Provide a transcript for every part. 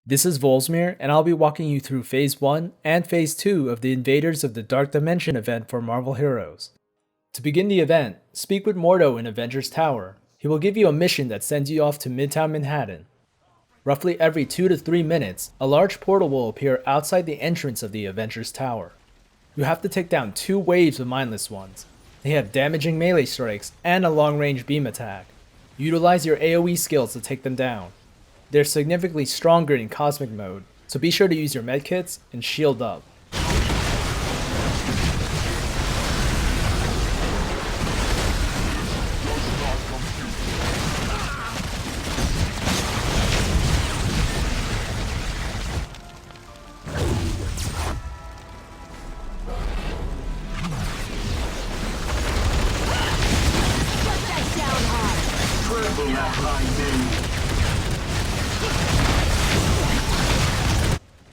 This is Volzmir, and I'll be walking you through Phase 1 and Phase 2 of the Invaders of the Dark Dimension event for Marvel Heroes. To begin the event, speak with Mordo in Avengers Tower. He will give you a mission that sends you off to Midtown Manhattan. Roughly every 2 to 3 minutes, a large portal will appear outside the entrance of the Avengers Tower. You have to take down 2 waves of mindless ones. They have damaging melee strikes and a long-range beam attack. Utilize your AoE skills to take them down. They're significantly stronger in Cosmic mode, so be sure to use your medkits and shield up.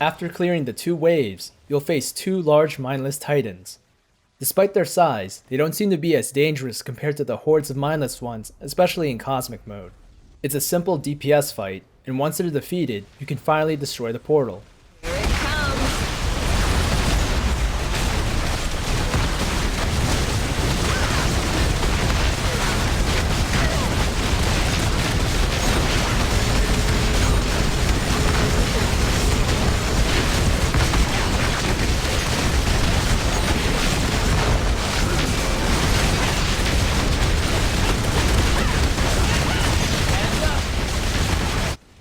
After clearing the 2 waves, you'll face 2 large mindless titans. Despite their size, they don't seem to be as dangerous compared to the hordes of mindless ones, especially in Cosmic mode. It's a simple DPS fight, and once they're defeated, you can finally destroy the portal. Here it comes!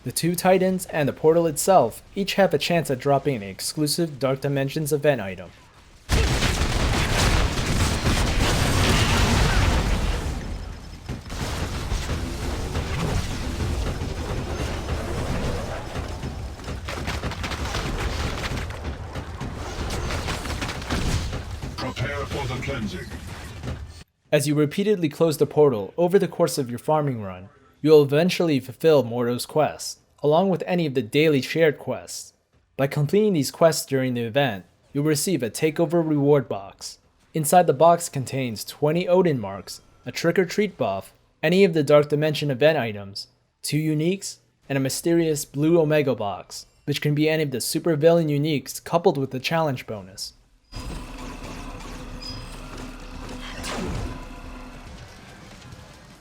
The 2 titans and the portal itself each have a chance at dropping an exclusive Dark Dimensions event item. Prepare for the cleansing. As you repeatedly close the portal over the course of your farming run, you'll eventually fulfill Mordo's quest, along with any of the daily shared quests. By completing these quests during the event, you'll receive a takeover reward box. Inside the box contains 20 Odin marks, a trick-or-treat buff, any of the Dark Dimension event items, 2 uniques, and a mysterious blue Omega box, which can be any of the supervillain uniques coupled with the challenge bonus.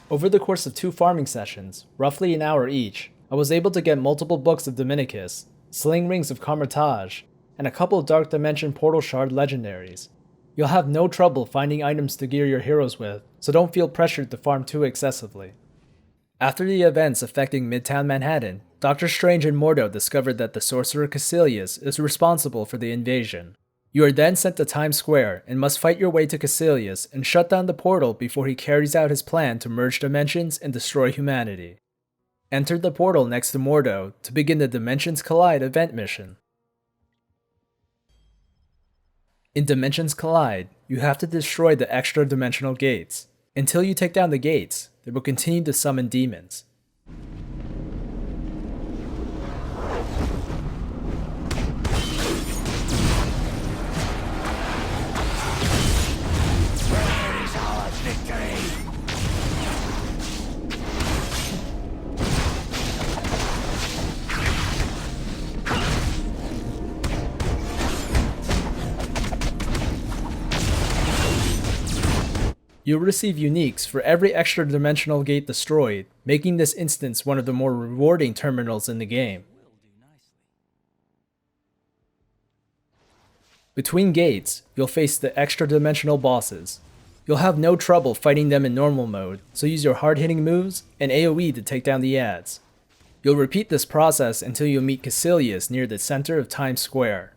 Over the course of 2 farming sessions, roughly an hour each, I was able to get multiple Books of Demonicus, Sling Rings of Kamar-Taj, and a couple Dark Dimension Portal Shard legendaries. You'll have no trouble finding items to gear your heroes with, so don't feel pressured to farm too excessively. After the events affecting Midtown Manhattan, Doctor Strange and Mordo discovered that the sorcerer Kaecilius is responsible for the invasion. You are then sent to Times Square and must fight your way to Kaecilius and shut down the portal before he carries out his plan to merge dimensions and destroy humanity. Enter the portal next to Mordo to begin the Dimensions Collide event mission. In Dimensions Collide, you have to destroy the extra-dimensional gates. Until you take down the gates, they will continue to summon demons. You'll receive uniques for every extra dimensional gate destroyed, making this instance one of the more rewarding terminals in the game. Between gates, you'll face the extra dimensional bosses. You'll have no trouble fighting them in normal mode, so use your hard-hitting moves and AoE to take down the ads. You'll repeat this process until you meet Kaecilius near the center of Times Square.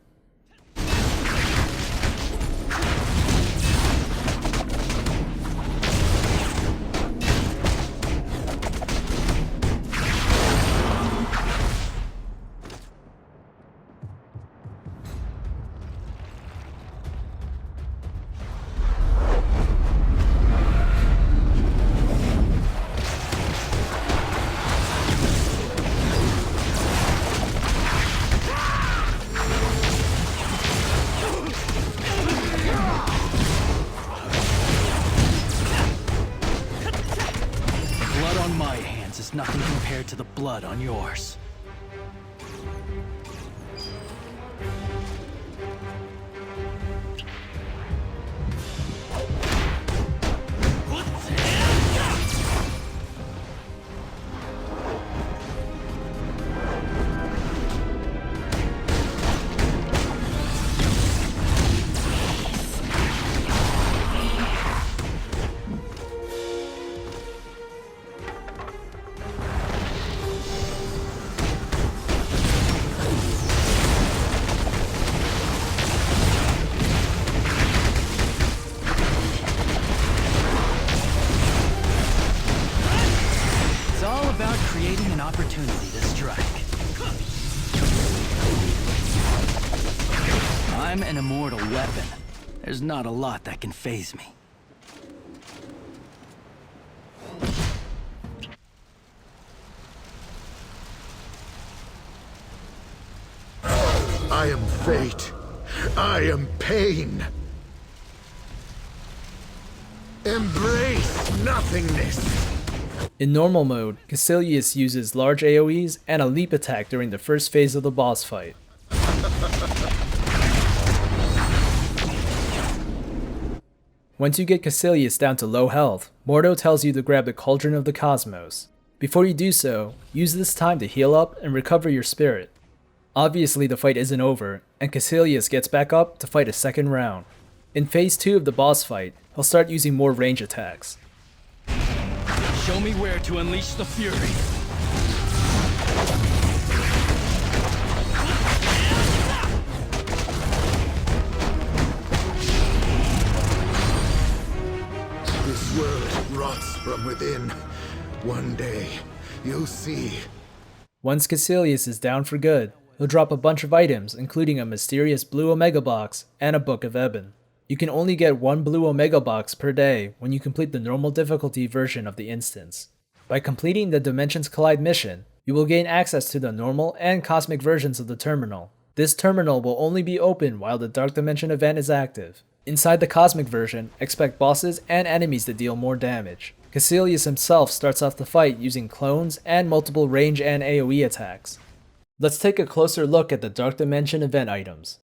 Nothing compared to the blood on yours. I'm an immortal weapon. There's not a lot that can faze me. I am fate. I am pain. Embrace nothingness. In normal mode, Kaecilius uses large AoEs and a leap attack during the first phase of the boss fight. Once you get Kaecilius down to low health, Mordo tells you to grab the Cauldron of the Cosmos. Before you do so, use this time to heal up and recover your spirit. Obviously the fight isn't over, and Kaecilius gets back up to fight a second round. In phase 2 of the boss fight, he'll start using more range attacks. Show me where to unleash the fury. This world rots from within. One day, you'll see. Once Kaecilius is down for good, he'll drop a bunch of items including a mysterious blue Omega box and a Book of Eibon. You can only get one blue Omega box per day when you complete the normal difficulty version of the instance. By completing the Dimensions Collide mission, you will gain access to the normal and cosmic versions of the terminal. This terminal will only be open while the Dark Dimension event is active. Inside the cosmic version, expect bosses and enemies to deal more damage. Kaecilius himself starts off the fight using clones and multiple range and AoE attacks. Let's take a closer look at the Dark Dimension event items.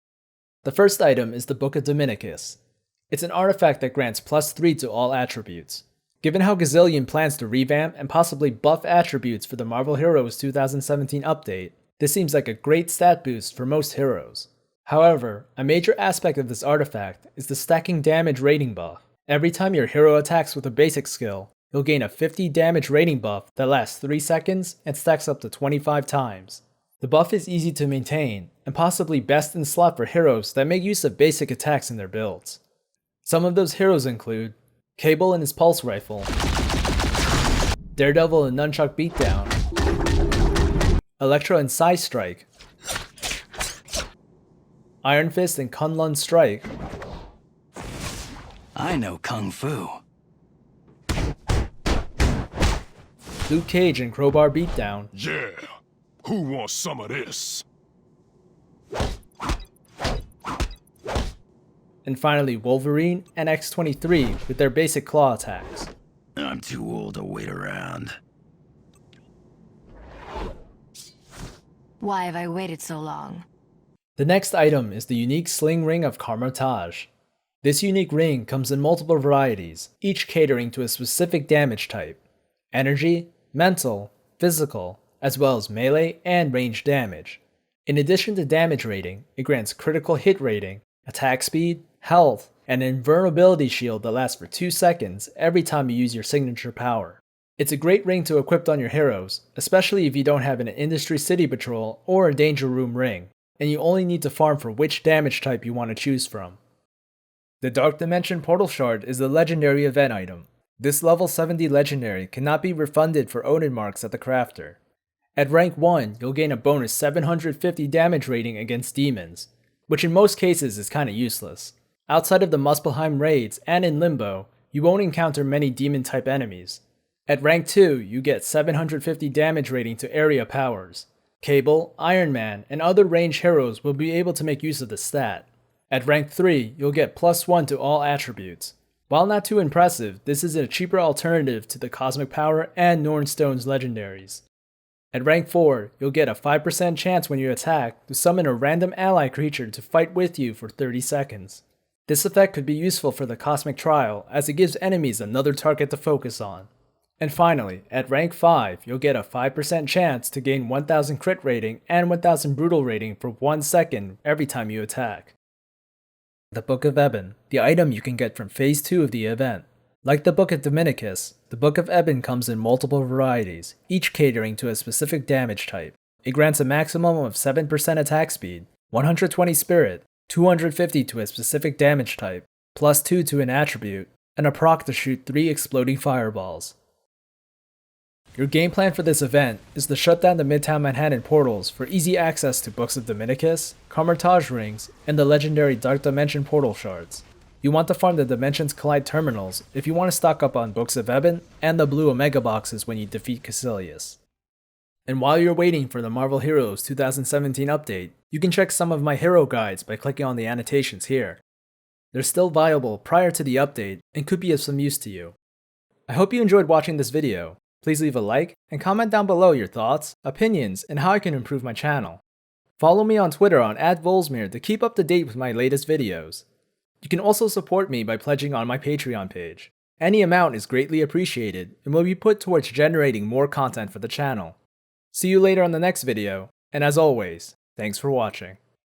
The first item is the Book of Demonicus. It's an artifact that grants +3 to all attributes. Given how Gazillion plans to revamp and possibly buff attributes for the Marvel Heroes 2017 update, this seems like a great stat boost for most heroes. However, a major aspect of this artifact is the stacking damage rating buff. Every time your hero attacks with a basic skill, you'll gain a 50 damage rating buff that lasts 3 seconds and stacks up to 25 times. The buff is easy to maintain, and possibly best in slot for heroes that make use of basic attacks in their builds. Some of those heroes include Cable and his Pulse Rifle, Daredevil and Nunchuck Beatdown, Elektra and Psy Strike, Iron Fist and Kunlun Strike, I know Kung Fu. Luke Cage and Crowbar Beatdown, Yeah. Who wants some of this? and finally Wolverine and X-23 with their basic claw attacks. I'm too old to wait around. Why have I waited so long? The next item is the unique Sling Ring of Kamar-Taj. This unique ring comes in multiple varieties, each catering to a specific damage type: energy, mental, physical, as well as melee and ranged damage. In addition to damage rating, it grants critical hit rating, attack speed, health, and an invulnerability shield that lasts for 2 seconds every time you use your signature power. It's a great ring to equip on your heroes, especially if you don't have an Industry City Patrol or a Danger Room ring, and you only need to farm for which damage type you want to choose from. The Dark Dimension Portal Shard is the legendary event item. This level 70 legendary cannot be refunded for Odin marks at the crafter. At rank 1, you'll gain a bonus 750 damage rating against demons, which in most cases is kinda useless. Outside of the Muspelheim raids and in Limbo, you won't encounter many demon type enemies. At rank 2, you get 750 damage rating to area powers. Cable, Iron Man, and other ranged heroes will be able to make use of the stat. At rank 3, you'll get +1 to all attributes. While not too impressive, this is a cheaper alternative to the Cosmic Power and Nornstone's legendaries. At rank 4, you'll get a 5% chance when you attack to summon a random ally creature to fight with you for 30 seconds. This effect could be useful for the Cosmic Trial as it gives enemies another target to focus on. And finally, at rank 5, you'll get a 5% chance to gain 1000 crit rating and 1000 brutal rating for 1 second every time you attack. The Book of Eibon, the item you can get from phase 2 of the event. Like the Book of Demonicus, the Book of Eibon comes in multiple varieties, each catering to a specific damage type. It grants a maximum of 7% attack speed, 120 spirit, 250 to a specific damage type, +2 to an attribute, and a proc to shoot 3 exploding fireballs. Your game plan for this event is to shut down the Midtown Manhattan portals for easy access to Books of Demonicus, Kamar-Taj rings, and the legendary Dark Dimension portal shards. You want to farm the Dimensions Collide terminals if you want to stock up on Books of Eibon and the blue Omega boxes when you defeat Kaecilius. And while you're waiting for the Marvel Heroes 2017 update, you can check some of my hero guides by clicking on the annotations here. They're still viable prior to the update and could be of some use to you. I hope you enjoyed watching this video. Please leave a like and comment down below your thoughts, opinions, and how I can improve my channel. Follow me on Twitter on @Volzmir to keep up to date with my latest videos. You can also support me by pledging on my Patreon page. Any amount is greatly appreciated and will be put towards generating more content for the channel. See you later on the next video, and as always, thanks for watching.